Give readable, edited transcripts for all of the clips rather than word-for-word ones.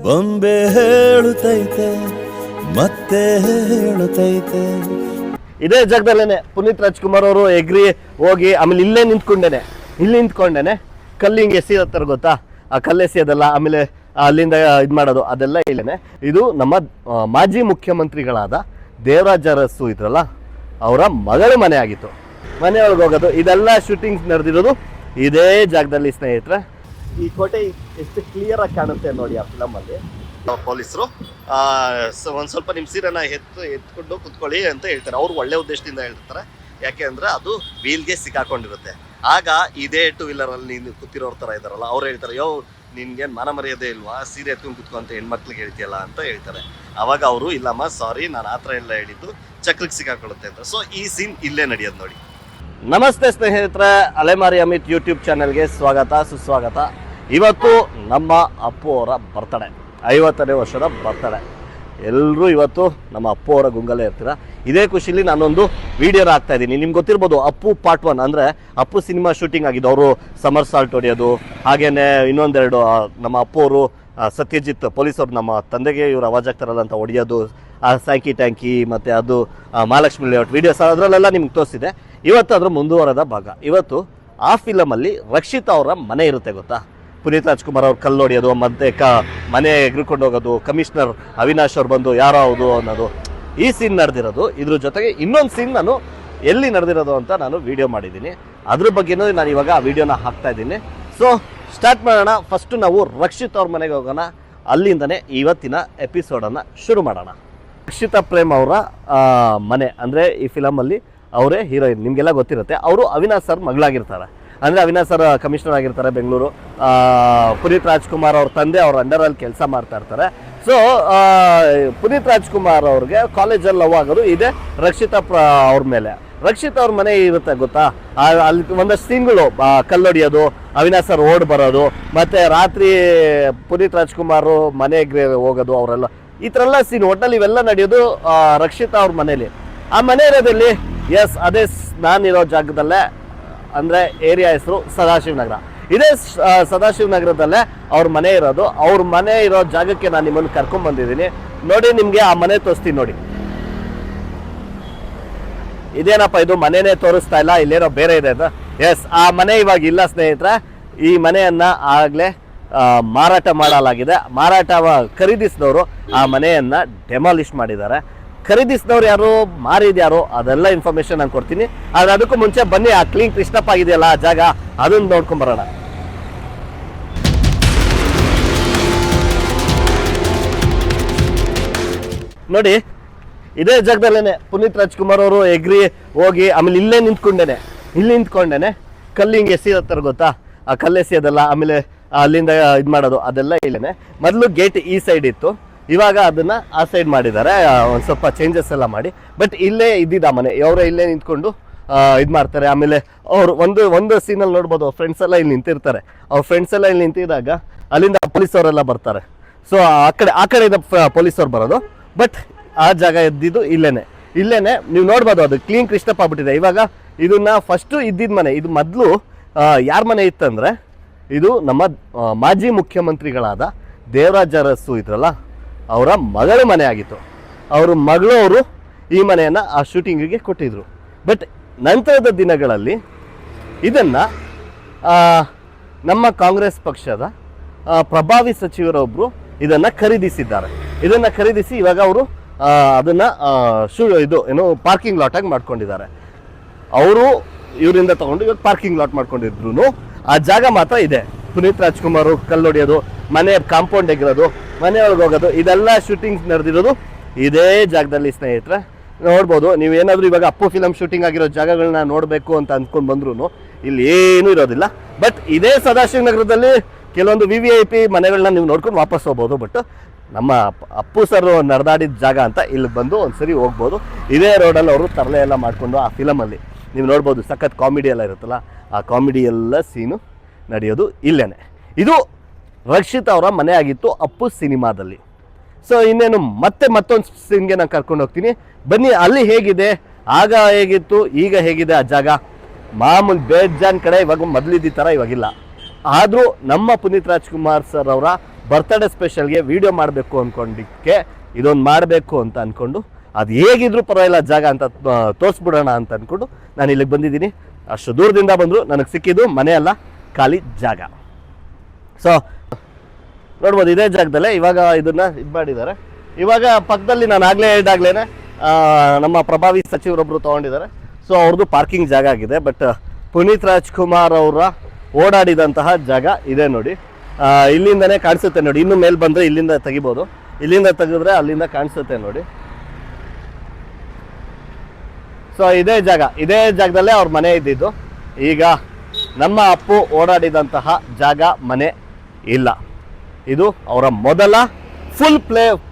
ಬೊಂಬೆ ಹೇಳುತ್ತೈತೆ ಮತ್ತೆ ಹೇಳುತ್ತೈತೆ. ಇದೇ ಜಾಗದಲ್ಲೇನೆ ಪುನೀತ್ ರಾಜ್ಕುಮಾರ್ ಅವರು ಎಗ್ರಿ ಹೋಗಿ ಆಮೇಲೆ ಇಲ್ಲಿ ನಿಂತ್ಕೊಂಡೇನೆ ಕಲ್ಲು ಹಿಂಗೆ ಎಸಿಯತ್ತಾರೆ ಗೊತ್ತಾ, ಆ ಕಲ್ಲು ಎಸಿಯೋದಲ್ಲ, ಆಮೇಲೆ ಅಲ್ಲಿಂದ ಇದು ಮಾಡೋದು ಅದೆಲ್ಲ ಇಲ್ಲೇನೆ. ಇದು ನಮ್ಮ ಮಾಜಿ ಮುಖ್ಯಮಂತ್ರಿಗಳಾದ ದೇವರಾಜ ಅರಸು ಇದ್ರಲ್ಲ ಅವರ ಮಗಳ ಮನೆ ಆಗಿತ್ತು. ಮನೆಯೊಳಗೆ ಹೋಗೋದು ಇದೆಲ್ಲ ಶೂಟಿಂಗ್ಸ್ ನಡೆದಿರೋದು ಇದೇ ಜಾಗದಲ್ಲಿ ಸ್ನೇಹಿತರೆ. ಈ ಕೋಟೆ ಎಷ್ಟು ಕ್ಲಿಯರ್ ಆಗಿ ಕಾಣುತ್ತೆ ನೋಡಿ ಆ ಫಿಲಮಲ್ಲಿ. ಪೊಲೀಸರು ಒಂದು ಸ್ವಲ್ಪ ನಿಮ್ಮ ಸೀರೆನ ಎತ್ಕೊಂಡು ಕುತ್ಕೊಳ್ಳಿ ಅಂತ ಹೇಳ್ತಾರೆ. ಅವ್ರು ಒಳ್ಳೆ ಉದ್ದೇಶದಿಂದ ಹೇಳ್ತಾರೆ, ಯಾಕೆ ಅಂದರೆ ಅದು ವೀಲ್ಗೆ ಸಿಕ್ಕಾಕೊಂಡಿರುತ್ತೆ. ಆಗ ಇದೇ ಟೂ ವೀಲರಲ್ಲಿ ನೀನು ಕೂತಿರೋರ ಥರ ಇದ್ದಾರಲ್ಲ ಅವ್ರು ಹೇಳ್ತಾರೆ, ಯೋ ನಿನ್ಗೇನು ಮಾನ ಮರ್ಯಾದೆ ಇಲ್ವಾ, ಸೀರೆ ಎತ್ಕೊಂಡು ಕುತ್ಕೊ ಅಂತ ಹೆಣ್ಮಕ್ಳಿಗೆ ಹೇಳ್ತೀಯಲ್ಲ ಅಂತ ಹೇಳ್ತಾರೆ. ಆವಾಗ ಅವರು ಇಲ್ಲಮ್ಮ ಸಾರಿ ನಾನು ಆ ಥರ ಎಲ್ಲ ಹೇಳಿದ್ದು ಚಕ್ರಕ್ಕೆ ಸಿಕ್ಕಾಕೊಳ್ಳುತ್ತೆ ಅಂತ. ಸೊ ಈ ಸೀನ್ ಇಲ್ಲೇ ನಡೆಯೋದು ನೋಡಿ. ನಮಸ್ತೆ ಸ್ನೇಹಿತರೆ, ಅಲೆಮಾರಿ ಅಮಿತ್ ಯೂಟ್ಯೂಬ್ ಚಾನೆಲ್ಗೆ ಸ್ವಾಗತ ಸುಸ್ವಾಗತ. ಇವತ್ತು ನಮ್ಮ ಅಪ್ಪು ಅವರ ಬರ್ತಡೇ, 50ನೇ ವರ್ಷದ ಬರ್ತಡೇ. ಎಲ್ಲರೂ ಇವತ್ತು ನಮ್ಮ ಅಪ್ಪು ಅವರ ಗುಂಗಲ್ಲೇ ಇರ್ತೀರ. ಇದೇ ಖುಷಿಲಿ ನಾನೊಂದು ವಿಡಿಯೋನ ಹಾಕ್ತಾ ಇದ್ದೀನಿ. ನಿಮ್ಗೆ ಗೊತ್ತಿರ್ಬೋದು ಅಪ್ಪು ಪಾರ್ಟ್ 1 ಅಂದರೆ ಅಪ್ಪು ಸಿನಿಮಾ ಶೂಟಿಂಗ್ ಆಗಿದ್ದು, ಅವರು ಸಮರ್ ಸಾಲ್ಟ್ ಹೊಡೆಯೋದು, ಹಾಗೇನೆ ಇನ್ನೊಂದೆರಡು ನಮ್ಮ ಅಪ್ಪು ಅವರು ಸತ್ಯಜಿತ್ ಪೊಲೀಸರು ನಮ್ಮ ತಂದೆಗೆ ಇವರು ಅವಾಜ್ ಆಗ್ತಾರಲ್ಲ ಅಂತ ಹೊಡೆಯೋದು, ಆ ಸ್ಯಾಂಕಿ ಟ್ಯಾಂಕಿ ಮತ್ತು ಅದು ಮಹಾಲಕ್ಷ್ಮಿ ಲೇಔಟ್ ವೀಡಿಯೋಸ್ ಅದರಲ್ಲೆಲ್ಲ ನಿಮ್ಗೆ ತೋರಿಸಿದೆ. ಇವತ್ತು ಅದರ ಮುಂದುವರೆದ ಭಾಗ. ಇವತ್ತು ಆ ಫಿಲಮಲ್ಲಿ ರಕ್ಷಿತಾ ಅವರ ಮನೆ ಇರುತ್ತೆ ಗೊತ್ತಾ, ಪುನೀತ್ ರಾಜ್ಕುಮಾರ್ ಅವ್ರು ಕಲ್ಲು ಹೊಡೆಯೋದು ಮತ್ತು ಮನೆ ಎಗ್ರಿಕೊಂಡು ಹೋಗೋದು, ಕಮಿಷನರ್ ಅವಿನಾಶ್ ಅವ್ರು ಬಂದು ಯಾರೋ ಹೌದು ಅನ್ನೋದು, ಈ ಸೀನ್ ನಡೆದಿರೋದು. ಇದ್ರ ಜೊತೆಗೆ ಇನ್ನೊಂದು ಸೀನ್ ನಾನು ಎಲ್ಲಿ ನಡೆದಿರೋದು ಅಂತ ನಾನು ವಿಡಿಯೋ ಮಾಡಿದ್ದೀನಿ. ಅದ್ರ ಬಗ್ಗೆನೂ ನಾನು ಇವಾಗ ಆ ವಿಡಿಯೋನ ಹಾಕ್ತಾ ಇದ್ದೀನಿ. ಸೊ ಸ್ಟಾರ್ಟ್ ಮಾಡೋಣ. ಫಸ್ಟು ನಾವು ರಕ್ಷಿತ್ ಅವ್ರ ಮನೆಗೆ ಹೋಗೋಣ, ಅಲ್ಲಿಂದನೇ ಇವತ್ತಿನ ಎಪಿಸೋಡನ್ನು ಶುರು ಮಾಡೋಣ. ರಕ್ಷಿತಾ ಪ್ರೇಮ್ ಅವರ ಮನೆ ಅಂದರೆ ಈ ಫಿಲಮಲ್ಲಿ ಅವರೇ ಹೀರೋಯಿನ್, ನಿಮಗೆಲ್ಲ ಗೊತ್ತಿರುತ್ತೆ. ಅವರು ಅವಿನಾಶ್ ಸರ್ ಮಗಳಾಗಿರ್ತಾರೆ. ಅಂದರೆ ಅವಿನಾಶ್ ಸರ್ ಕಮಿಷನರ್ ಆಗಿರ್ತಾರೆ ಬೆಂಗಳೂರು. ಪುನೀತ್ ರಾಜ್ಕುಮಾರ್ ಅವ್ರ ತಂದೆ ಅವ್ರ ಅಂಡರಲ್ಲಿ ಕೆಲಸ ಮಾಡ್ತಾ ಇರ್ತಾರೆ. ಸೊ ಪುನೀತ್ ರಾಜ್ಕುಮಾರ್ ಅವ್ರಿಗೆ ಕಾಲೇಜಲ್ಲಿ ಲವ್ ಆಗೋದು ಇದೆ ರಕ್ಷಿತಾ ಅವ್ರ ಮೇಲೆ. ರಕ್ಷಿತಾ ಅವ್ರ ಮನೆ ಇರುತ್ತೆ ಗೊತ್ತಾ, ಅಲ್ಲಿ ಒಂದಷ್ಟು ಸೀನ್ಗಳು ಕಲ್ಲೊಡಿಯೋದು, ಅವಿನಾಶ್ ಸರ್ ಓಡ್ ಬರೋದು, ಮತ್ತು ರಾತ್ರಿ ಪುನೀತ್ ರಾಜ್ಕುಮಾರ್ ಮನೆಗೆ ಹೋಗೋದು, ಅವರೆಲ್ಲ ಈ ಥರ ಎಲ್ಲ ಸೀನ್. ಒಟ್ಟಲ್ಲಿ ಇವೆಲ್ಲ ನಡೆಯೋದು ರಕ್ಷಿತಾ ಅವ್ರ ಮನೇಲಿ. ಆ ಮನೆ ಇರೋದಲ್ಲಿ ಎಸ್ ಅದೇ ನಾನಿರೋ ಜಾಗದಲ್ಲೇ, ಅಂದರೆ ಏರಿಯಾ ಹೆಸರು ಸದಾಶಿವನಗರ. ಇದೇ ಸದಾಶಿವನಗರದಲ್ಲೇ ಅವ್ರ ಮನೆ ಇರೋದು. ಅವ್ರ ಮನೆ ಇರೋ ಜಾಗಕ್ಕೆ ನಾನು ನಿಮ್ಮನ್ನು ಕರ್ಕೊಂಡ್ಬಂದಿದ್ದೀನಿ ನೋಡಿ. ನಿಮಗೆ ಆ ಮನೆ ತೋರಿಸ್ತೀನಿ ನೋಡಿ. ಇದೇನಪ್ಪ ಇದು ಮನೆನೇ ತೋರಿಸ್ತಾ ಇಲ್ಲ, ಇಲ್ಲೇನೋ ಬೇರೆ ಇದೆ ಅಂತ. ಎಸ್ ಆ ಮನೆ ಇವಾಗ ಇಲ್ಲ ಸ್ನೇಹಿತರೆ. ಈ ಮನೆಯನ್ನು ಆಗಲೇ ಮಾರಾಟ ಮಾಡಲಾಗಿದೆ. ಖರೀದಿಸಿದವರು ಆ ಮನೆಯನ್ನು ಡೆಮಾಲಿಷ್ ಮಾಡಿದ್ದಾರೆ. ಖರೀದಿಸಿದವ್ರು ಯಾರು, ಮಾರಿದ್ಯಾರು, ಅದೆಲ್ಲ ಇನ್ಫಾರ್ಮೇಶನ್ ನಾನು ಕೊಡ್ತೀನಿ. ಆದರೆ ಅದಕ್ಕೂ ಮುಂಚೆ ಬನ್ನಿ ಆ ಕ್ಲೀನ್ ಕೃಷ್ಣಪ್ಪ ಆಗಿದೆಯಲ್ಲ ಆ ಜಾಗ, ಅದನ್ನು ನೋಡ್ಕೊಂಬರೋಣ. ನೋಡಿ ಇದೇ ಜಾಗದಲ್ಲೇನೆ ಪುನೀತ್ ರಾಜ್ಕುಮಾರ್ ಅವರು ಎಗ್ರಿ ಹೋಗಿ ಆಮೇಲೆ ಇಲ್ಲಿ ನಿಂತ್ಕೊಂಡೇನೆ ಕಲ್ಲು ಹಿಂಗೆ ಎಸಿಯತ್ತಾರೆ ಗೊತ್ತಾ, ಆ ಕಲ್ಲು ಎಸಿಯೋದಲ್ಲ, ಆಮೇಲೆ ಅಲ್ಲಿಂದ ಇದು ಮಾಡೋದು ಅದೆಲ್ಲ ಇಲ್ಲೇನೆ. ಮೊದಲು ಗೇಟ್ ಈ ಸೈಡ್ ಇತ್ತು, ಇವಾಗ ಅದನ್ನು ಆ ಸೈಡ್ ಮಾಡಿದ್ದಾರೆ, ಒಂದು ಸ್ವಲ್ಪ ಚೇಂಜಸ್ ಎಲ್ಲ ಮಾಡಿ. ಬಟ್ ಇಲ್ಲೇ ಇದ್ದಿದ್ದು ಆ ಮನೆ, ಅವರೇ ಇಲ್ಲೇ ನಿಂತ್ಕೊಂಡು ಇದು ಮಾಡ್ತಾರೆ. ಆಮೇಲೆ ಅವರು ಒಂದು ಸೀನಲ್ಲಿ ನೋಡ್ಬೋದು, ಫ್ರೆಂಡ್ಸ್ ಎಲ್ಲ ಇಲ್ಲಿ ನಿಂತಿರ್ತಾರೆ. ಅವ್ರ ಫ್ರೆಂಡ್ಸ್ ಎಲ್ಲ ಇಲ್ಲಿ ನಿಂತಿದ್ದಾಗ ಅಲ್ಲಿಂದ ಪೊಲೀಸವರೆಲ್ಲ ಬರ್ತಾರೆ. ಸೊ ಆ ಕಡೆಯಿಂದ ಪೊಲೀಸವ್ರು ಬರೋದು. ಬಟ್ ಆ ಜಾಗ ಇದ್ದಿದ್ದು ಇಲ್ಲೇನೆ ನೀವು ನೋಡ್ಬೋದು. ಅದು ಕ್ಲೀನ್ ಕೃಷ್ಣಪ್ಪ ಆಗ್ಬಿಟ್ಟಿದೆ. ಇವಾಗ ಇದನ್ನ ಫಸ್ಟು ಇದ್ದಿದ್ದ ಮನೆ, ಇದು ಮೊದಲು ಯಾರ ಮನೆ ಇತ್ತಂದರೆ ಇದು ನಮ್ಮ ಮಾಜಿ ಮುಖ್ಯಮಂತ್ರಿಗಳಾದ ದೇವರಾಜ ಅರಸು ಇದ್ರಲ್ಲ ಅವರ ಮಗಳ ಮನೆ ಆಗಿತ್ತು. ಅವರು ಈ ಮನೆಯನ್ನು ಆ ಶೂಟಿಂಗಿಗೆ ಕೊಟ್ಟಿದ್ರು. ಬಟ್ ನಂತರದ ದಿನಗಳಲ್ಲಿ ಇದನ್ನು ನಮ್ಮ ಕಾಂಗ್ರೆಸ್ ಪಕ್ಷದ ಪ್ರಭಾವಿ ಸಚಿವರೊಬ್ಬರು ಇದನ್ನು ಖರೀದಿಸಿದ್ದಾರೆ. ಇದನ್ನು ಖರೀದಿಸಿ ಇವಾಗ ಅವರು ಅದನ್ನು ಪಾರ್ಕಿಂಗ್ ಲಾಟಾಗಿ ಮಾಡ್ಕೊಂಡಿದ್ದಾರೆ. ಅವರು ಇವರಿಂದ ತಗೊಂಡು ಇವಾಗ ಪಾರ್ಕಿಂಗ್ ಲಾಟ್ ಮಾಡ್ಕೊಂಡಿದ್ರು. ಆ ಜಾಗ ಮಾತ್ರ ಇದೆ. ಪುನೀತ್ ರಾಜ್ಕುಮಾರ್ ಕಲ್ಲೊಡೆಯೋದು, ಮನೆ ಕಾಂಪೌಂಡ್ ಎಗಿರೋದು, ಮನೆಯೊಳಗೆ ಹೋಗೋದು, ಇದೆಲ್ಲ ಶೂಟಿಂಗ್ಸ್ ನಡೆದಿರೋದು ಇದೇ ಜಾಗದಲ್ಲಿ ಸ್ನೇಹಿತರೆ. ನೋಡ್ಬೋದು ನೀವು. ಏನಾದರೂ ಇವಾಗ ಅಪ್ಪು ಫಿಲಮ್ ಶೂಟಿಂಗ್ ಆಗಿರೋ ಜಾಗಗಳನ್ನ ನೋಡಬೇಕು ಅಂತ ಅಂದ್ಕೊಂಡು ಬಂದ್ರೂ ಇಲ್ಲಿ ಏನೂ ಇರೋದಿಲ್ಲ. ಬಟ್ ಇದೇ ಸದಾಶಿವನಗರದಲ್ಲಿ ಕೆಲವೊಂದು VVIP ಮನೆಗಳನ್ನ ನೀವು ನೋಡ್ಕೊಂಡು ವಾಪಸ್ ಹೋಗ್ಬೋದು. ಬಟ್ ನಮ್ಮ ಅಪ್ಪು ಸರ್ ನಡೆದಾಡಿದ ಜಾಗ ಅಂತ ಇಲ್ಲಿ ಬಂದು ಒಂದ್ಸರಿ ಹೋಗ್ಬೋದು. ಇದೇ ರೋಡಲ್ಲಿ ಅವರು ತರಲೆ ಎಲ್ಲ ಮಾಡಿಕೊಂಡು ಆ ಫಿಲಮಲ್ಲಿ ನೀವು ನೋಡ್ಬೋದು. ಸಖತ್ ಕಾಮಿಡಿ ಎಲ್ಲ ಇರುತ್ತಲ್ಲ, ಆ ಕಾಮಿಡಿ ಎಲ್ಲ ಸೀನು ನಡೆಯೋದು ಇಲ್ಲೇನೆ. ಇದು ರಕ್ಷಿತ್ ಅವರ ಮನೆ ಆಗಿತ್ತು ಅಪ್ಪು ಸಿನಿಮಾದಲ್ಲಿ. ಸೊ ಇನ್ನೇನು ಮತ್ತೊಂದು ಸೀನ್ಗೆ ನಾನು ಕರ್ಕೊಂಡು ಹೋಗ್ತೀನಿ. ಬನ್ನಿ ಅಲ್ಲಿ ಹೇಗಿದೆ, ಆಗ ಹೇಗಿತ್ತು, ಈಗ ಹೇಗಿದೆ ಆ ಜಾಗ. ಮಾಮೂಲಿ ಬೇಜಾನ್ ಕಡೆ ಇವಾಗ ಮೊದಲಿದ್ದ ಥರ ಇವಾಗಿಲ್ಲ. ಆದರೂ ನಮ್ಮ ಪುನೀತ್ ರಾಜ್ಕುಮಾರ್ ಸರ್ ಅವರ ಬರ್ತ್ಡೇ ಸ್ಪೆಷಲ್ಗೆ ವಿಡಿಯೋ ಮಾಡಬೇಕು ಅಂದ್ಕೊಂಡಿದ್ದಕ್ಕೆ ಇದೊಂದು ಮಾಡಬೇಕು ಅಂತ ಅಂದ್ಕೊಂಡು ಅದು ಹೇಗಿದ್ರೂ ಪರವಾಗಿಲ್ಲ ಜಾಗ ಅಂತ ತೋರಿಸ್ಬಿಡೋಣ ಅಂತ ಅಂದ್ಕೊಂಡು ನಾನು ಇಲ್ಲಿಗೆ ಬಂದಿದ್ದೀನಿ. ಅಷ್ಟು ದೂರದಿಂದ ಬಂದರು ನನಗೆ ಸಿಕ್ಕಿದ್ದು ಮನೆ ಅಲ್ಲ, ಖಾಲಿ ಜಾಗ. ಸೊ ನೋಡ್ಬೋದು ಇದೇ ಜಾಗದಲ್ಲೇ ಇವಾಗ ಇದನ್ನು ಇದು ಮಾಡಿದ್ದಾರೆ. ಇವಾಗ ಪಕ್ಕದಲ್ಲಿ ನಾನು ಇದಾಗಲೇ ನಮ್ಮ ಪ್ರಭಾವಿ ಸಚಿವರೊಬ್ಬರು ತೊಗೊಂಡಿದ್ದಾರೆ. ಸೊ ಅವ್ರದ್ದು ಪಾರ್ಕಿಂಗ್ ಜಾಗ ಆಗಿದೆ. ಬಟ್ ಪುನೀತ್ ರಾಜ್ಕುಮಾರ್ ಅವರ ಓಡಾಡಿದಂತಹ ಜಾಗ ಇದೆ ನೋಡಿ. ಇಲ್ಲಿಂದನೇ ಕಾಣಿಸುತ್ತೆ ನೋಡಿ. ಇನ್ನು ಮೇಲೆ ಬಂದರೆ ಇಲ್ಲಿಂದ ತೆಗಿಬೋದು. ಇಲ್ಲಿಂದ ತೆಗೆದ್ರೆ ಅಲ್ಲಿಂದ ಕಾಣಿಸುತ್ತೆ ನೋಡಿ. ಸೊ ಇದೇ ಜಾಗದಲ್ಲೇ ಅವ್ರ ಮನೆ ಇದ್ದಿದ್ದು. ಈಗ ನಮ್ಮ ಅಪ್ಪು ಓಡಾಡಿದಂತಹ ಜಾಗ ಮನೆ ಇಲ್ಲ. ಇದು ಅವರ ಮೊದಲ ಫುಲ್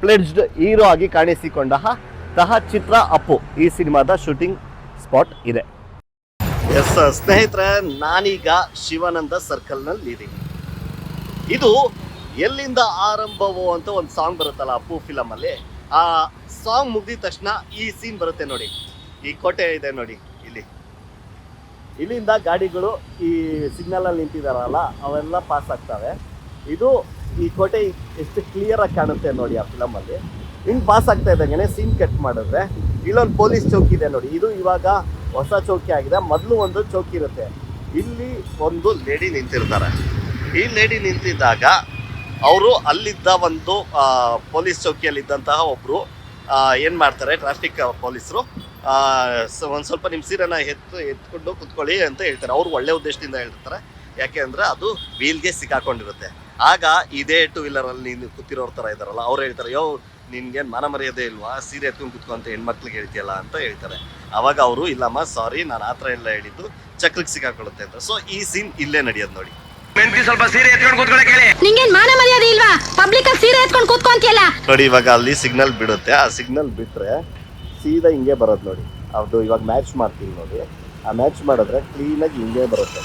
ಪ್ಲೆಡ್ಜ್ಡ್ ಹೀರೋ ಆಗಿ ಕಾಣಿಸಿಕೊಂಡಂತಹ ಚಿತ್ರ ಅಪ್ಪು. ಈ ಸಿನಿಮಾದ ಶೂಟಿಂಗ್ ಸ್ಪಾಟ್ ಇದೆ. ಎಸ್ ಸ್ನೇಹಿತರೆ, ನಾನೀಗ ಶಿವಾನಂದ ಸರ್ಕಲ್ನಲ್ಲಿ ಇದ್ದೀನಿ. ಇದು ಎಲ್ಲಿಂದ ಆರಂಭವೋ ಅಂತ ಒಂದು ಸಾಂಗ್ ಬರುತ್ತಲ್ಲ ಅಪ್ಪು ಫಿಲಮಲ್ಲಿ, ಆ ಸಾಂಗ್ ಮುಗಿದ ತಕ್ಷಣ ಈ ಸೀನ್ ಬರುತ್ತೆ ನೋಡಿ. ಈ ಕೋಟೆ ಇದೆ ನೋಡಿ ಇಲ್ಲಿಂದ ಗಾಡಿಗಳು ಈ ಸಿಗ್ನಲಲ್ಲಿ ನಿಂತಿದಾರಲ್ಲ ಅವೆಲ್ಲ ಪಾಸ್ ಆಗ್ತವೆ. ಇದು ಈ ಕೋಟೆ ಎಷ್ಟು ಕ್ಲಿಯರ್ ಆಗಿ ಕಾಣುತ್ತೆ ನೋಡಿ ಆ ಫಿಲಮಲ್ಲಿ. ಹಿಂಗೆ ಪಾಸ್ ಆಗ್ತಾ ಇದ್ದಂಗೆ ಸೀನ್ ಕಟ್ ಮಾಡಿದ್ರೆ ಇಲ್ಲೊಂದು ಪೊಲೀಸ್ ಚೌಕಿ ಇದೆ ನೋಡಿ. ಇದು ಇವಾಗ ಹೊಸ ಚೌಕಿ ಆಗಿದೆ. ಮೊದಲು ಒಂದು ಚೌಕಿ ಇರುತ್ತೆ. ಇಲ್ಲಿ ಒಂದು ಲೇಡಿ ನಿಂತಿರ್ತಾರೆ. ಈ ಲೇಡಿ ನಿಂತಿದ್ದಾಗ ಅವರು ಅಲ್ಲಿದ್ದ ಒಂದು ಪೊಲೀಸ್ ಚೌಕಿಯಲ್ಲಿದ್ದಂತಹ ಒಬ್ಬರು ಏನು ಮಾಡ್ತಾರೆ, ಟ್ರಾಫಿಕ್ ಪೊಲೀಸರು ಒಂದು ಸ್ವಲ್ಪ ನಿಮ್ಮ ಸೀರನ್ನು ಎತ್ಕೊಂಡು ಕುತ್ಕೊಳ್ಳಿ ಅಂತ ಹೇಳ್ತಾರೆ. ಅವರು ಒಳ್ಳೆ ಉದ್ದೇಶದಿಂದ ಹೇಳ್ತಾರೆ. ಯಾಕೆ ಅಂದರೆ ಅದು ವೀಲ್ಗೆ ಸಿಕ್ಕಾಕೊಂಡಿರುತ್ತೆ. ಆಗ ಇದೇ ಟೂ ವೀಲರಲ್ಲಿ ನೀನು ಕೂತಿರೋರ ಥರ ಇದ್ದಾರಲ್ಲ, ಅವ್ರು ಹೇಳ್ತಾರೆ, ಯೋ ನಿನ್ಗೇನು ಮಾನ ಮರ್ಯಾದೆ ಇಲ್ವಾ, ಸೀರೆ ಎತ್ಕೊಂಡು ಕುತ್ಕೊ ಅಂತ ಹೆಣ್ಮಕ್ಳಿಗೆ ಹೇಳ್ತೀಯಲ್ಲ ಅಂತ ಹೇಳ್ತಾರೆ. ಆವಾಗ ಅವರು ಇಲ್ಲಮ್ಮ ಸಾರಿ ನಾನು ಆ ಥರ ಎಲ್ಲ ಹೇಳಿದ್ದು ಚಕ್ರಕ್ಕೆ ಸಿಕ್ಕಾಕೊಳ್ಳುತ್ತೆ ಅಂತ. ಸೊ ಈ ಸೀನ್ ಇಲ್ಲೇ ನಡೆಯೋದು ನೋಡಿ. ಸ್ವಲ್ಪ ಸೀರೆ ಎತ್ಕೊಂಡು ಕೂತ್ಕೊಳ್ಳಿ, ನಿಂಗೇನ್ ಮಾನ ಮರ್ಯಾದೆ ಇಲ್ವಾ, ಪಬ್ಲಿಕ್ ಅಲ್ಲಿ ಸೀರೆ ಎತ್ಕೊಂಡು ಕೂತ್ಕೊಂತಿಯಲ್ಲ ನೋಡಿ. ಇವಾಗ ಅಲ್ಲಿ ಸಿಗ್ನಲ್ ಬಿಡುತ್ತೆ. ಆ ಸಿಗ್ನಲ್ ಬಿಟ್ರೆ ಸೀದಾ ಹಿಂಗೆ ಬರೋದು ನೋಡಿ. ಅದು ಇವಾಗ ಮ್ಯಾಚ್ ಮಾಡ್ತೀವಿ ನೋಡಿ. ಆ ಮ್ಯಾಚ್ ಮಾಡಿದ್ರೆ ಕ್ಲೀನಾಗಿ ಹಿಂಗೆ ಬರುತ್ತೆ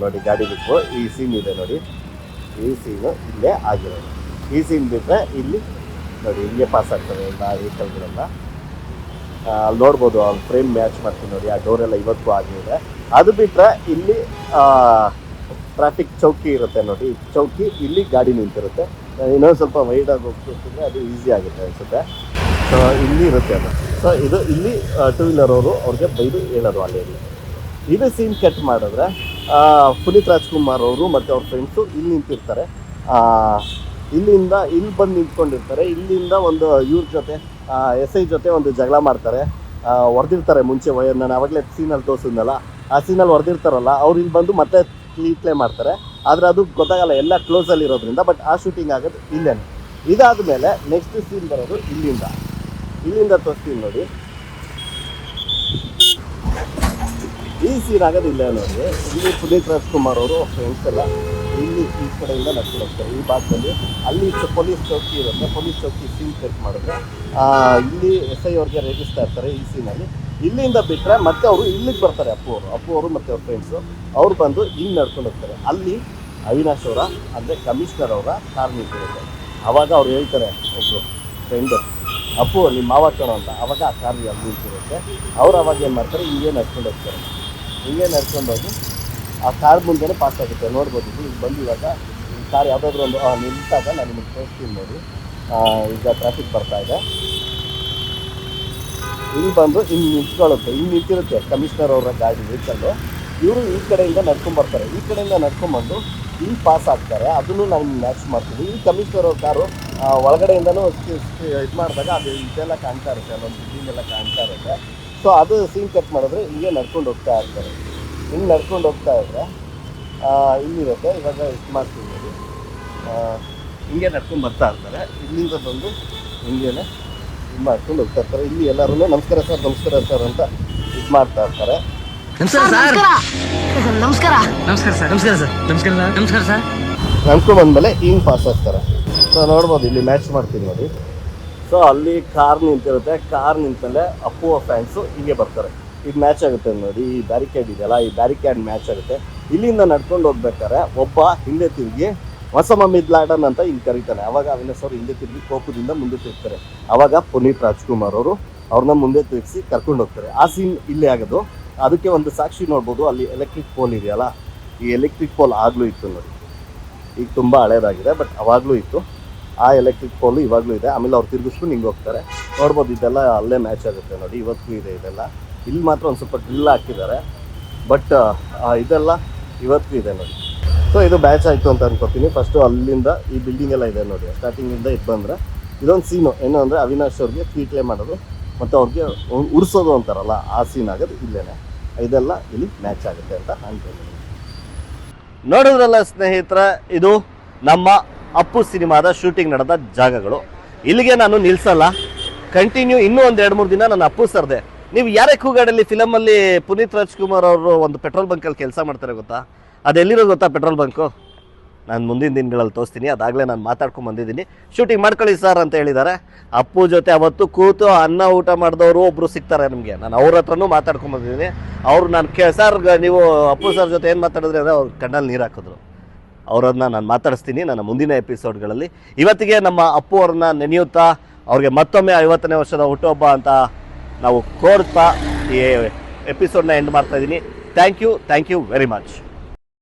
ನೋಡಿ. ಗಾಡಿ ಬಿಟ್ಟು ಈ ಸೀನ್ ಇದೆ ನೋಡಿ. ಈ ಸೀನು ಇಲ್ಲೇ ಆಗಿರೋದು. ಈ ಸೀನ್ ಬಿಟ್ಟರೆ ಇಲ್ಲಿ ನೋಡಿ ಹಿಂಗೆ ಪಾಸ್ ಆಗ್ತದೆ ಎಲ್ಲ ವೆಹಿಕಲ್ಗಳೆಲ್ಲ. ಅಲ್ಲಿ ನೋಡ್ಬೋದು ಅವ್ನು ಫ್ರೇಮ್ ಮ್ಯಾಚ್ ಮಾಡ್ತೀನಿ ನೋಡಿ. ಆ ಡೋರೆಲ್ಲ ಇವತ್ತು ಆಗಿದೆ. ಅದು ಬಿಟ್ಟರೆ ಇಲ್ಲಿ ಟ್ರಾಫಿಕ್ ಚೌಕಿ ಇರುತ್ತೆ ನೋಡಿ. ಚೌಕಿ ಇಲ್ಲಿ ಗಾಡಿ ನಿಂತಿರುತ್ತೆ. ಇನ್ನೊಂದು ಸ್ವಲ್ಪ ವೈಡಾಗಿ ಹೋಗ್ತಿದ್ರೆ ಅದು ಈಸಿ ಆಗುತ್ತೆ ಅನಿಸುತ್ತೆ. ಸೊ ಇಲ್ಲಿ ಇರುತ್ತೆ ಅದು. ಸೊ ಇದು ಇಲ್ಲಿ ಟೂ ವೀಲರ್ ಅವರು ಅವ್ರಿಗೆ ಬೈದು ಹೇಳೋದು ಅಲ್ಲಿ. ಇದು ಸೀನ್ ಕಟ್ ಮಾಡಿದ್ರೆ ಪುನೀತ್ ರಾಜ್ಕುಮಾರ್ ಅವರು ಮತ್ತು ಅವ್ರ ಫ್ರೆಂಡ್ಸು ಇಲ್ಲಿ ನಿಂತಿರ್ತಾರೆ. ಇಲ್ಲಿಂದ ಇಲ್ಲಿ ಬಂದು ನಿಂತ್ಕೊಂಡಿರ್ತಾರೆ. ಇಲ್ಲಿಂದ ಒಂದು ಇವ್ರ ಜೊತೆ SI ಜೊತೆ ಒಂದು ಜಗಳ ಮಾಡ್ತಾರೆ. ಹೊಡೆದಿರ್ತಾರೆ ಮುಂಚೆ ನಾನು ಆವಾಗಲೇ ಸೀನಲ್ಲಿ ತೋರಿಸಿದ್ನಲ್ಲ, ಆ ಸೀನಲ್ಲಿ ಹೊಡೆದಿರ್ತಾರಲ್ಲ ಅವ್ರು ಇಲ್ಲಿ ಬಂದು ಮತ್ತೆ ಕ್ಲೇ ಮಾಡ್ತಾರೆ. ಆದರೆ ಅದು ಗೊತ್ತಾಗಲ್ಲ, ಎಲ್ಲ ಕ್ಲೋಸಲ್ಲಿ ಇರೋದ್ರಿಂದ. ಬಟ್ ಆ ಶೂಟಿಂಗ್ ಆಗೋದು ಇಲ್ಲೇನೆ. ಇದಾದ ಮೇಲೆ ನೆಕ್ಸ್ಟ್ ಸೀನ್ ಬರೋದು ಇಲ್ಲಿಂದ ತೋರಿಸ್ತೀನಿ ನೋಡಿ. ಈ ಸೀನ್ ಆಗೋದು ಇಲ್ಲೇ ನೋಡಿ. ಇಲ್ಲಿ ಪುನೀತ್ ರಾಜ್ಕುಮಾರ್ ಅವರು ಫ್ರೆಂಡ್ಸ್ ಎಲ್ಲ ಇಲ್ಲಿ ಈ ಕಡೆಯಿಂದ ನಡ್ಕೊಂಡು ಹೋಗ್ತಾರೆ. ಈ ಭಾಗದಲ್ಲಿ ಅಲ್ಲಿ ಪೊಲೀಸ್ ಚೌಕಿ ಇರುತ್ತೆ. ಪೊಲೀಸ್ ಚೌಕಿ ಸೀನ್ ಕಟ್ ಮಾಡಿದ್ರೆ ಇಲ್ಲಿ SI ಅವ್ರಿಗೆ ರೇಗಿಸ್ತಾ ಇರ್ತಾರೆ ಈ ಸೀನಲ್ಲಿ. ಇಲ್ಲಿಂದ ಬಿಟ್ಟರೆ ಮತ್ತೆ ಅವರು ಇಲ್ಲಿಗೆ ಬರ್ತಾರೆ. ಅಪ್ಪು ಅವರು ಮತ್ತು ಅವ್ರ ಫ್ರೆಂಡ್ಸು ಅವ್ರು ಬಂದು ಹಿಂಗೆ ನಡ್ಕೊಂಡು ಹೋಗ್ತಾರೆ. ಅಲ್ಲಿ ಅವಿನಾಶ್ ಅವರ ಅಂದರೆ ಕಮಿಷನರ್ ಅವರ ಕಾರ್ ನಿಂತಿರುತ್ತೆ. ಆವಾಗ ಅವ್ರು ಹೇಳ್ತಾರೆ ಒಬ್ಬರು ಫ್ರೆಂಡು, ಅಪ್ಪು ನಿಮ್ಮ ಮಾವ ಕಣೋ ಅಂತ. ಆವಾಗ ಆ ಕಾರ್ ಅಲ್ಲಿ ನಿಂತಿರುತ್ತೆ. ಅವ್ರು ಅವಾಗ ಏನು ಮಾಡ್ತಾರೆ, ಹಿಂಗೆ ನಡ್ಕೊಂಡು ಹೋಗ್ತಾರೆ. ಹಿಂಗೆ ನಡ್ಕೊಂಡು ಹೋಗಿ ಆ ಕಾರ್ ಮುಂದೆನೇ ಪಾಸ್ ಆಗುತ್ತೆ. ನೋಡ್ಬೋದು ಇಲ್ಲಿ ಬಂದು ಇವಾಗ ಈ ಕಾರ್ ಯಾವುದಾದ್ರೂ ಒಂದು ನಿಂತಾಗ ನಾನು ನಿಮಗೆ ತೋರಿಸ್ತೀನಿ ನೋಡಿ. ಈಗ ಟ್ರಾಫಿಕ್ ಬರ್ತಾ ಇದೆ. ಇಲ್ಲಿ ಬಂದು ಹಿಂಗೆ ನಿಂತ್ಕೊಳ್ಳುತ್ತೆ. ಹಿಂಗೆ ನಿಂತಿರುತ್ತೆ ಕಮಿಷನರ್ ಅವರ ಗಾಡಿ ವೆಹಿಕಲ್ಲು. ಇವರು ಈ ಕಡೆಯಿಂದ ನಡ್ಕೊಂಬರ್ತಾರೆ. ಈ ಕಡೆಯಿಂದ ನಡ್ಕೊಂಬಂದು ಇಲ್ಲಿ ಪಾಸ್ ಆಗ್ತಾರೆ. ಅದನ್ನು ನಾವು ಮ್ಯಾಚ್ ಮಾಡ್ತೀವಿ. ಈ ಕಮಿಷನರ್ ಅವ್ರ ಕಾರು ಒಳಗಡೆಯಿಂದನೂ ಇದು ಮಾಡಿದಾಗ ಅದು ಇದೆಲ್ಲ ಕಾಣ್ತಾ ಇರುತ್ತೆ, ಅಲ್ಲೊಂದು ಬಿಲ್ಡಿಂಗ್ ಎಲ್ಲ ಕಾಣ್ತಾ ಇರುತ್ತೆ. ಸೊ ಅದು ಸೀನ್ ಕಟ್ ಮಾಡಿದ್ರೆ ಹಿಂಗೆ ನಡ್ಕೊಂಡು ಹೋಗ್ತಾ ಇರ್ತಾರೆ. ಹಿಂಗೆ ನಡ್ಕೊಂಡು ಹೋಗ್ತಾ ಇದ್ದರೆ ಇಲ್ಲಿರುತ್ತೆ. ಇವಾಗ ಇದು ಮಾಡ್ತೀವಿ ನೋಡಿ. ಹಿಂಗೆ ನಡ್ಕೊಂಡು ಬರ್ತಾ ಇರ್ತಾರೆ. ಇಲ್ಲಿಂದ ಬಂದು ಹಿಂಗೇನೆ ಇದು ಮಾಡ್ಕೊಂಡು ಹೋಗ್ತಾ ಇರ್ತಾರೆ. ಇಲ್ಲಿ ಎಲ್ಲರೂ ನಮಸ್ಕಾರ ಸರ್ ಅಂತ ಇದು ಮಾಡ್ತಾ ಇರ್ತಾರೆ. ನಡ್ಕೊಂಡು ಬಂದಮೇಲೆ ಹಿಂಗೆ ಪಾಸ್ ಆಗ್ತಾರೆ. ಸೊ ನೋಡ್ಬೋದು ಇಲ್ಲಿ ಮ್ಯಾಚ್ ಮಾಡ್ತೀನಿ ನೋಡಿ. ಸೊ ಅಲ್ಲಿ ಕಾರ್ ನಿಂತಿರುತ್ತೆ. ಕಾರ್ ನಿಂತಲ್ಲೇ ಅಪ್ಪು ಫ್ಯಾನ್ಸು ಹಿಂಗೆ ಬರ್ತಾರೆ. ಇದು ಮ್ಯಾಚ್ ಆಗುತ್ತೆ ನೋಡಿ. ಈ ಬ್ಯಾರಿಕೇಡ್ ಇದೆಯಲ್ಲ, ಈ ಬ್ಯಾರಿಕೇಡ್ ಮ್ಯಾಚ್ ಆಗುತ್ತೆ. ಇಲ್ಲಿಂದ ನಡ್ಕೊಂಡು ಹೋಗ್ಬೇಕಾರೆ ಒಬ್ಬ ಹಿಂದೆ ತಿರುಗಿ ಹೊಸಮ ಮಿದ್ಲಾಡನ್ ಅಂತ ಹಿಂಗೆ ಕರೀತಾನೆ. ಆವಾಗ ಅವಿನಾಶ್ ಅವರು ಹಿಂದೆ ತಿರುಗಿ ಕೋಪದಿಂದ ಮುಂದೆ ತಿರುಗ್ತಾರೆ. ಆವಾಗ ಪುನೀತ್ ರಾಜ್ಕುಮಾರ್ ಅವರು ಅವ್ರನ್ನ ಮುಂದೆ ತಿರುಗಿಸಿ ಕರ್ಕೊಂಡು ಹೋಗ್ತಾರೆ. ಆ ಸೀನ್ ಇಲ್ಲೇ ಆಗೋದು. ಅದಕ್ಕೆ ಒಂದು ಸಾಕ್ಷಿ ನೋಡ್ಬೋದು. ಅಲ್ಲಿ ಎಲೆಕ್ಟ್ರಿಕ್ ಪೋಲ್ ಇದೆಯಲ್ಲ, ಈ ಎಲೆಕ್ಟ್ರಿಕ್ ಪೋಲ್ ಆಗಲೂ ಇತ್ತು ನೋಡಿ. ಈಗ ತುಂಬ ಹಳೇದಾಗಿದೆ, ಬಟ್ ಅವಾಗಲೂ ಇತ್ತು. ಆ ಎಲೆಕ್ಟ್ರಿಕ್ ಪೋಲು ಇವಾಗಲೂ ಇದೆ. ಆಮೇಲೆ ಅವ್ರು ತಿರುಗಿಸ್ಕೊಂಡು ಹಿಂಗೆ ಹೋಗ್ತಾರೆ, ನೋಡ್ಬೋದು. ಇದೆಲ್ಲ ಅಲ್ಲೇ ಮ್ಯಾಚ್ ಆಗುತ್ತೆ ನೋಡಿ, ಇವತ್ತಿಗೂ ಇದೆ ಇದೆಲ್ಲ. ಇಲ್ಲಿ ಮಾತ್ರ ಒಂದು ಸ್ವಲ್ಪ ಡ್ರಿಲ್ ಹಾಕಿದ್ದಾರೆ, ಬಟ್ ಇದೆಲ್ಲ ಇವತ್ತಿಗೂ ಇದೆ ನೋಡಿ. ಸೊ ಇದು ಬ್ಯಾಚ್ ಆಯಿತು ಅಂತ ಅನ್ಕೋತೀನಿ. ಫಸ್ಟು ಅಲ್ಲಿಂದ ಈ ಬಿಲ್ಡಿಂಗ್ ಎಲ್ಲ ಇದೆ ನೋಡಿ, ಸ್ಟಾರ್ಟಿಂಗಿಂದ ಇದು ಬಂದರೆ ಇದೊಂದು ಸೀನು ಏನು ಅಂದರೆ ಅವಿನಾಶ್ ಅವ್ರಿಗೆ ಕ್ವೀಟ್ಲೆ ಮಾಡೋದು ಮತ್ತು ಅವ್ರಿಗೆ ಉರ್ಸೋದು ಅಂತಾರಲ್ಲ, ಆ ಸೀನ್ ಆಗೋದು ಇಲ್ಲೇ. ಇದೆಲ್ಲ ಇಲ್ಲಿ ಮ್ಯಾಚ್ ಆಗುತ್ತೆ ಅಂತ ಅನ್ಕೊಂಡಿದ್ದೀನಿ. ನೋಡಿದ್ರಲ್ಲ ಸ್ನೇಹಿತರೆ, ಇದು ನಮ್ಮ ಅಪ್ಪು ಸಿನಿಮಾದ ಶೂಟಿಂಗ್ ನಡೆದ ಜಾಗಗಳು. ಇಲ್ಲಿಗೆ ನಾನು ನಿಲ್ಸಲ್ಲ, ಕಂಟಿನ್ಯೂ ಇನ್ನೂ ಒಂದು 2-3 ದಿನ ನಾನು ಅಪ್ಪು ಸರ್ದೆ. ನೀವು ಯಾರೇ ಕೂಗಾಡಲ್ಲಿ ಫಿಲಮಲ್ಲಿ ಪುನೀತ್ ರಾಜ್ಕುಮಾರ್ ಅವರು ಒಂದು ಪೆಟ್ರೋಲ್ ಬಂಕಲ್ಲಿ ಕೆಲಸ ಮಾಡ್ತಾರೆ ಗೊತ್ತಾ, ಅದೆಲ್ಲಿರೋ ಗೊತ್ತಾ ಪೆಟ್ರೋಲ್ ಬಂಕು? ನಾನು ಮುಂದಿನ ದಿನಗಳಲ್ಲಿ ತೋರಿಸ್ತೀನಿ. ಅದಾಗಲೇ ನಾನು ಮಾತಾಡ್ಕೊಂಡು ಬಂದಿದ್ದೀನಿ. ಶೂಟಿಂಗ್ ಮಾಡ್ಕೊಳ್ಳಿ ಸರ್ ಅಂತ ಹೇಳಿದ್ದಾರೆ. ಅಪ್ಪು ಜೊತೆ ಅವತ್ತು ಕೂತು ಅನ್ನ ಊಟ ಮಾಡಿದವರು ಒಬ್ಬರು ಸಿಗ್ತಾರೆ ನಮಗೆ. ನಾನು ಅವ್ರ ಹತ್ರನೂ ಮಾತಾಡ್ಕೊಂಡು ಬಂದಿದ್ದೀನಿ. ಅವರು ನಾನು ಸರ್ ನೀವು ಅಪ್ಪು ಸರ್ ಜೊತೆ ಏನು ಮಾತಾಡಿದ್ರೆ ಅಂದರೆ ಅವ್ರು ಕಣ್ಣಲ್ಲಿ ನೀರು ಹಾಕಿದ್ರು. ಅವರನ್ನ ನಾನು ಮಾತಾಡಿಸ್ತೀನಿ ನನ್ನ ಮುಂದಿನ ಎಪಿಸೋಡ್ಗಳಲ್ಲಿ. ಇವತ್ತಿಗೆ ನಮ್ಮ ಅಪ್ಪು ಅವ್ರನ್ನ ನೆನೆಯುತ್ತಾ ಅವ್ರಿಗೆ ಮತ್ತೊಮ್ಮೆ 50ನೇ ವರ್ಷದ ಹುಟ್ಟುಹಬ್ಬ ಅಂತ ನಾವು ಕೋರ್ತಾ ಈ ಎಪಿಸೋಡ್ನ ಎಂಡ್ ಮಾಡ್ತಾ ಇದ್ದೀನಿ. Thank you very much.